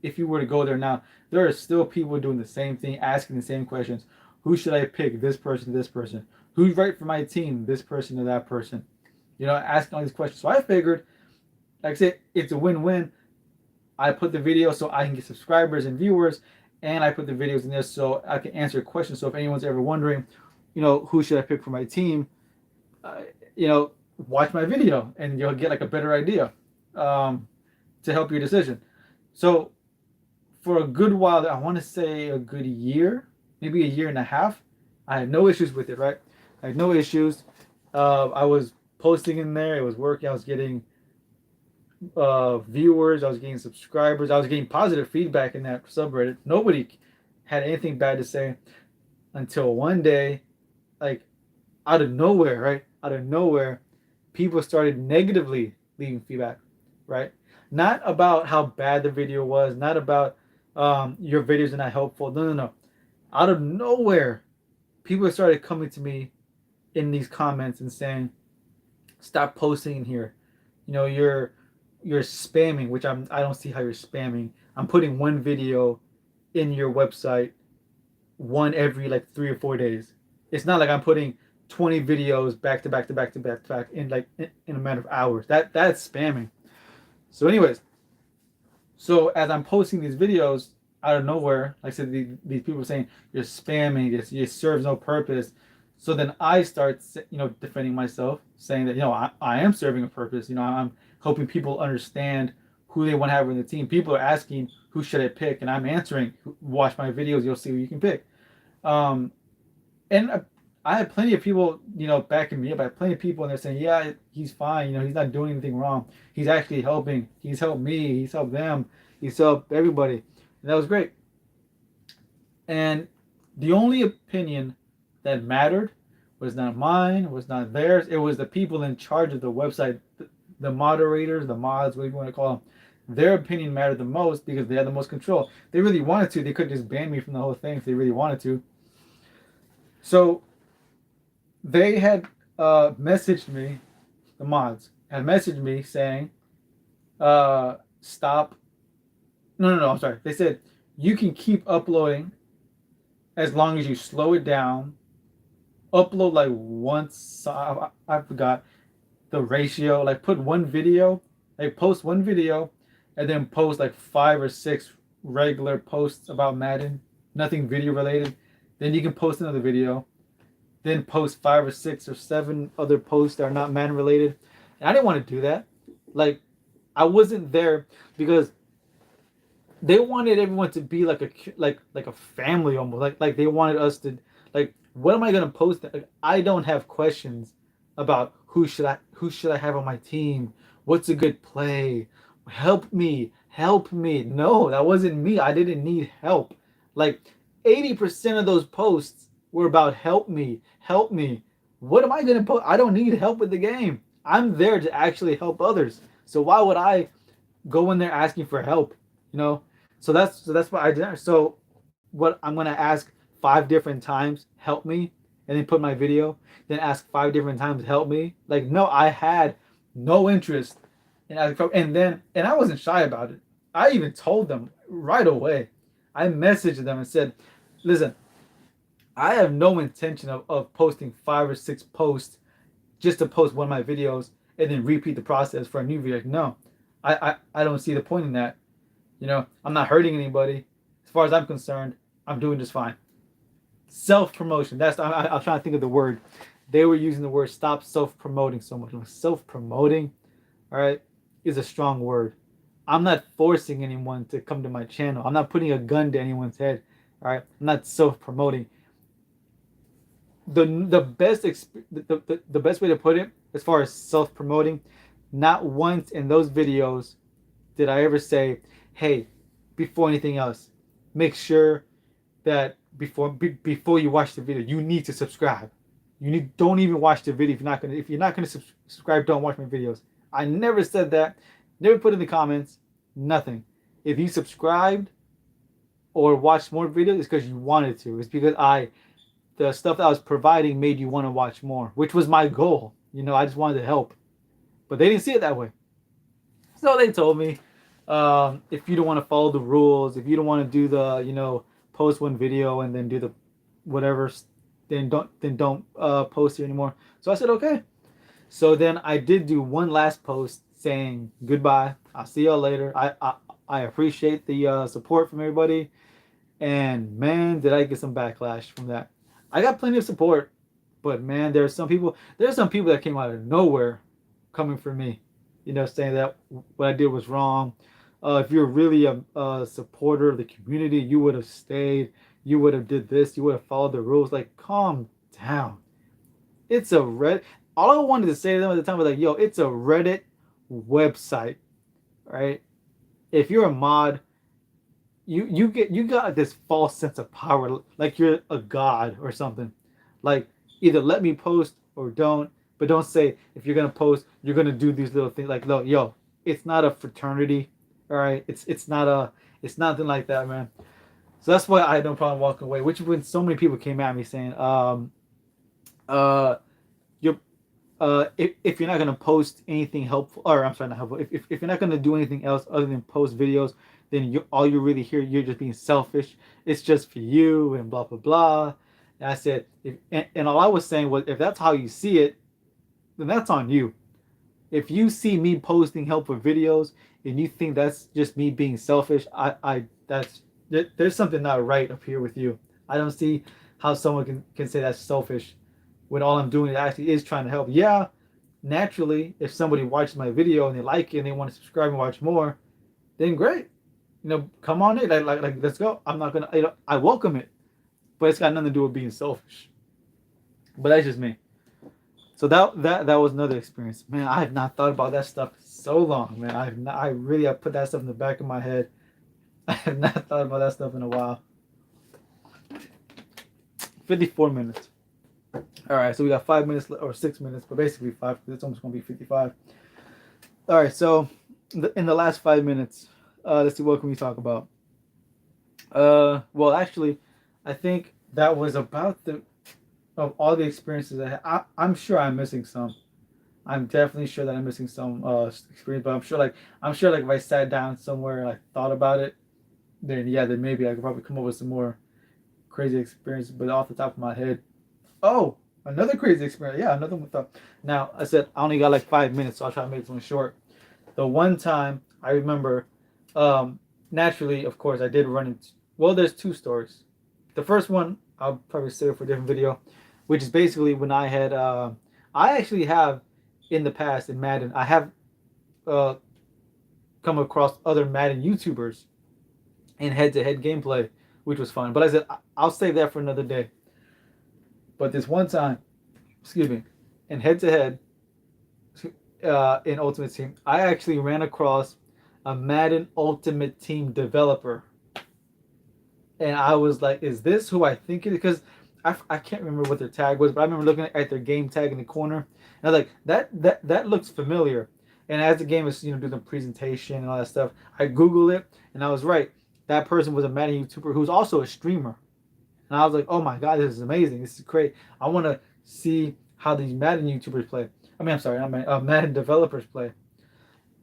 if you were to go there now, there are still people doing the same thing, asking the same questions. Who should I pick? This person, this person. Who's right for my team? This person or that person. You know, asking all these questions. So I figured, like I said, it's a win-win. I put the video so I can get subscribers and viewers, and I put the videos in there so I can answer questions. So if anyone's ever wondering, you know, who should I pick for my team, uh, you know, watch my video and you'll get like a better idea um, to help your decision. So for a good while, I want to say a good year, maybe a year and a half, I had no issues with it, right? I had no issues. I was posting in there. It was working. I was getting viewers. I was getting subscribers. I was getting positive feedback in that subreddit. Nobody had anything bad to say until one day, like out of nowhere, right? Out of nowhere, people started negatively leaving feedback, right? Not about how bad the video was, not about your videos are not helpful. No, no, no. Out of nowhere, people started coming to me in these comments and saying, "Stop posting in here. You know, you're spamming," which I don't see how you're spamming. I'm putting one video in your website, one every like 3 or 4 days. It's not like I'm putting 20 videos back to back to back to back to back in like in a matter of hours. That's spamming. So, anyways, so as I'm posting these videos out of nowhere, like I said, these people are saying you're spamming. It serves no purpose. So then I start, defending myself, saying that I am serving a purpose. I'm hoping people understand who they want to have in the team. People are asking who should I pick, and I'm answering. Watch my videos, you'll see who you can pick. Um, and I had plenty of people, backing me up. I had plenty of people, and they're saying, "Yeah, he's fine. He's not doing anything wrong. He's actually helping. He's helped me. He's helped them. He's helped everybody." And that was great. And the only opinion that mattered was not mine, was not theirs. It was the people in charge of the website, the moderators, the mods, whatever you want to call them. Their opinion mattered the most because they had the most control. They really wanted to. They could just ban me from the whole thing if they really wanted to. So they had messaged me, the mods had messaged me saying, stop. No, I'm sorry. They said, you can keep uploading as long as you slow it down upload like once. I forgot the ratio. Like put one video, like post one video, and then post like 5 or 6 regular posts about Madden, nothing video related. Then you can post another video. Then post 5 or 6 or 7 other posts that are not Madden related. And I didn't want to do that. Like I wasn't there because they wanted everyone to be like a family almost. Like they wanted us to like what am I gonna post? Like, I don't have questions about who should I have on my team? What's a good play? Help me. No, that wasn't me. I didn't need help. Like 80% of those posts were about help me. What am I gonna post? I don't need help with the game. I'm there to actually help others. So why would I go in there asking for help? You know, so that's what I did. So what I'm gonna ask 5 different times, help me, and then put my video. Then ask 5 different times, help me. Like no, I had no interest in asking for, and I wasn't shy about it. I even told them right away. I messaged them and said, listen, I have no intention of posting 5 or 6 posts just to post one of my videos and then repeat the process for a new video. No, I don't see the point in that. I'm not hurting anybody. As far as I'm concerned, I'm doing just fine. Self promotion. I'm trying to think of the word. They were using the word stop self promoting so much. Self promoting, all right, is a strong word. I'm not forcing anyone to come to my channel. I'm not putting a gun to anyone's head. All right, I'm not self promoting. The best way to put it, as far as self promoting, not once in those videos did I ever say, hey, before anything else, make sure that before you watch the video, you need to subscribe. Don't even watch the video if you're not gonna subscribe. Don't watch my videos. I never said that. Never put in the comments. Nothing. If you subscribed or watched more videos, it's because you wanted to. It's because the stuff that I was providing made you want to watch more, which was my goal. I just wanted to help, but they didn't see it that way. So they told me, if you don't want to follow the rules, if you don't want to do the, post one video and then do the whatever, then don't post it anymore. So I said okay. So then I did do one last post saying goodbye. I'll see y'all later. I appreciate the support from everybody, and man, did I get some backlash from that. I got plenty of support, but man, there's some people that came out of nowhere coming for me, saying that what I did was wrong. If you're really a supporter of the community, you would have stayed. You would have did this. You would have followed the rules. Like, calm down. It's a Reddit. All I wanted to say to them at the time was like, yo, it's a Reddit website, right? If you're a mod, you got this false sense of power, like you're a god or something. Like either let me post or don't, but don't say if you're gonna post, you're gonna do these little things. Like, look, yo, it's not a fraternity, all right? It's nothing like that, man. So that's why I had no problem walking away. Which when so many people came at me saying, you're if you're not gonna post anything helpful, or I'm sorry, not helpful. If you're not gonna do anything else other than post videos, then all you really hear, you're just being selfish. It's just for you and blah blah blah. And I said, and all I was saying was, if that's how you see it, then that's on you. If you see me posting helpful videos and you think that's just me being selfish, there's something not right up here with you. I don't see how someone can say that's selfish when all I'm doing actually is trying to help. Yeah, naturally, if somebody watches my video and they like it and they want to subscribe and watch more, then great. Come on in. Like let's go. I'm not gonna. I welcome it, but it's got nothing to do with being selfish. But that's just me. So that was another experience. Man, I have not thought about that stuff so long, man. I put that stuff in the back of my head. I have not thought about that stuff in a while. 54 minutes. All right, so we got 5 minutes or 6 minutes, but basically 5 because it's almost going to be 55. All right, so in the last 5 minutes, let's see, what can we talk about? Well, actually, I think that was about of all the experiences I had. I'm sure I'm missing some. I'm definitely sure that I'm missing some experience, but I'm sure like if I sat down somewhere and I thought about it, then then maybe I could probably come up with some more crazy experiences. But off the top of my head, oh, Another crazy experience. Yeah, another one. Now I said I only got like 5 minutes, so I'll try to make this one short. The one time I remember, naturally, of course, I did run into. Well, there's two stories. The first one I'll probably save for a different video, which is basically when I had. I actually have, in the past in Madden, I have uh, come across other Madden YouTubers in head-to-head gameplay, which was fun. But I said I'll save that for another day. But this one time, excuse me, in head-to-head, in Ultimate Team, I actually ran across a Madden Ultimate Team developer, and I was like, "Is this who I think it is?" Because I can't remember what their tag was, but I remember looking at their game tag in the corner, and I was like, "That looks familiar." And as the game was doing the presentation and all that stuff, I Googled it, and I was right. That person was a Madden YouTuber who's also a streamer, and I was like, "Oh my god, this is amazing! This is great! I want to see how these Madden YouTubers play." I mean, I'm sorry, I mean Madden developers play.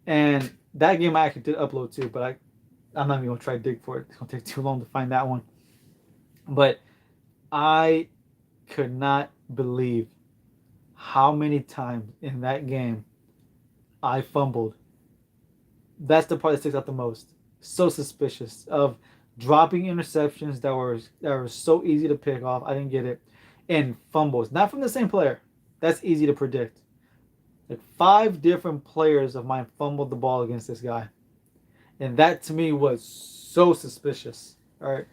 And that game I actually did upload too, but I'm not even gonna try to dig for it. It's gonna take too long to find that one. But I could not believe how many times in that game I fumbled. That's the part that sticks out the most. So suspicious of dropping interceptions that were so easy to pick off. I didn't get it. And fumbles, not from the same player. That's easy to predict. Like 5 different players of mine fumbled the ball against this guy. And that to me was so suspicious. All right.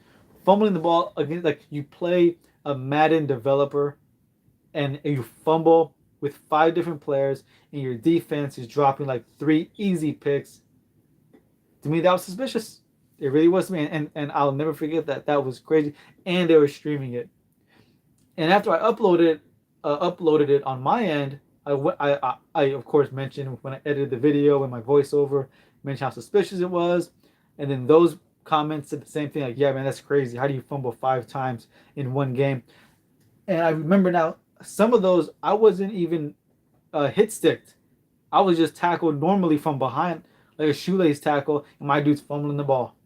Fumbling the ball against, like, you play a Madden developer and you fumble with 5 different players and your defense is dropping like 3 easy picks. To me, that was suspicious. It really was to me. And I'll never forget that. That was crazy. And they were streaming it. And after I uploaded it on my end, I of course mentioned when I edited the video and my voiceover, mentioned how suspicious it was, and then those comments said the same thing, like, "Yeah, man, that's crazy. How do you fumble 5 times in one game?" And I remember now some of those I wasn't even hit sticked. I was just tackled normally from behind, like a shoelace tackle, and my dude's fumbling the ball.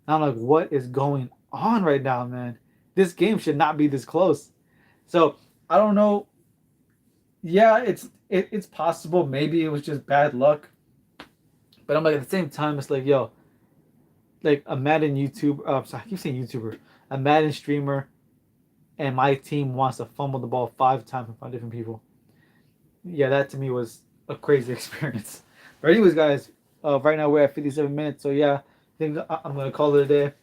And I'm like, what is going on right now, man? This game should not be this close. So I don't know. Yeah, it's possible. Maybe it was just bad luck. But I'm like, at the same time, it's like, yo, like a Madden YouTuber. Sorry, I keep saying YouTuber. A Madden streamer, and my team wants to fumble the ball 5 times in front of different people. Yeah, that to me was a crazy experience. But anyways, guys, right now we're at 57 minutes. So yeah, I think I'm gonna call it a day.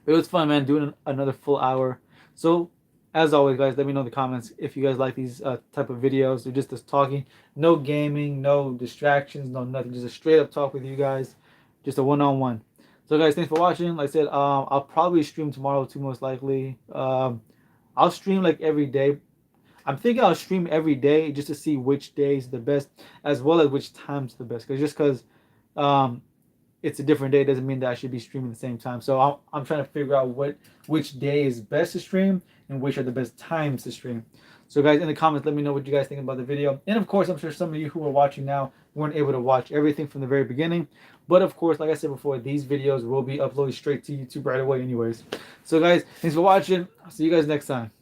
It was fun, man, doing another full hour. So, as always, guys, let me know in the comments if you guys like these type of videos. Or just us talking, no gaming, no distractions, no nothing. Just a straight up talk with you guys, just a one-on-one. So, guys, thanks for watching. Like I said, I'll probably stream tomorrow too, most likely. I'll stream like every day. I'm thinking I'll stream every day just to see which day is the best, as well as which time's the best. Because um, it's a different day doesn't mean that I should be streaming at the same time. So I'm trying to figure out which day is best to stream and which are the best times to stream. So guys, in the comments, let me know what you guys think about the video. And of course, I'm sure some of you who are watching now weren't able to watch everything from the very beginning. But of course, like I said before, these videos will be uploaded straight to YouTube right away anyways. So guys, thanks for watching. I'll see you guys next time.